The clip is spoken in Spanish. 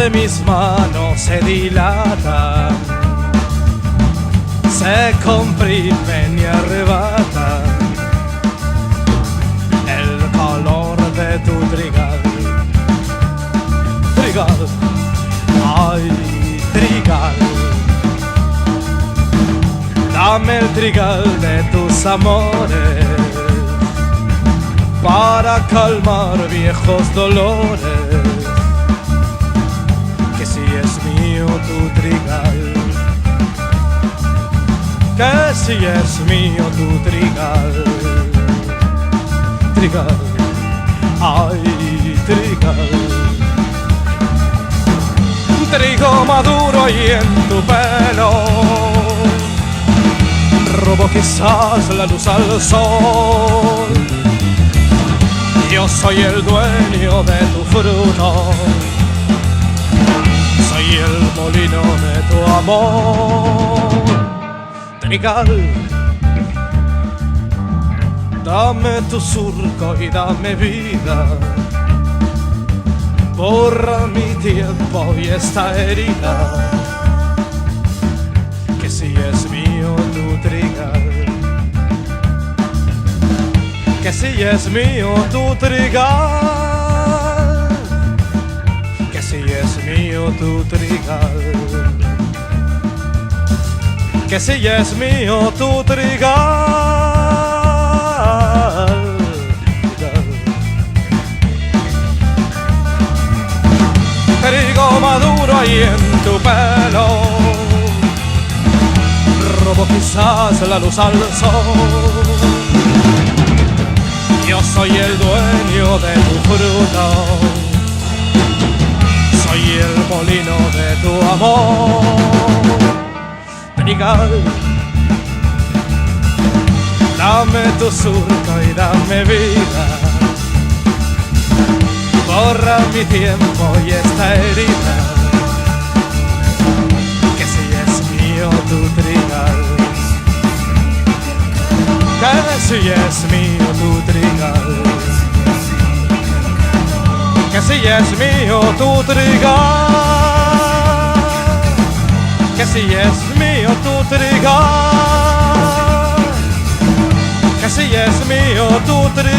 entre mis manos se dilatan, se comprimen y arrebatan el calor de tu trigal. Trigal, ay, trigal, dame el trigal de tus amores para calmar viejos dolores. Que si es mío tu trigal, que si es mío tu trigal. Trigal, ay, trigal, trigo maduro ahí en tu pelo, robo quizás la luz al sol. Yo soy el dueño de tu fruto, soy el molino de tu amor. Trigal, dame tu surco y dame vida, borra mi tiempo y esta herida. Que si es mío tu trigal, que si es mío tu trigal, que si es mío tu trigal, que si es mío tu trigal. Trigo maduro ahí en tu pelo, robo quizás la luz al sol. Yo soy el dueño de tu fruto, soy el molino de tu amor. Trigal, dame tu surco y dame vida, borra mi tiempo y esta herida. Que si es mío tu trigal, que si es mío tu trigal, que si es mío tu trigal, que si es mío tu trigal, que si es mío tu trigal.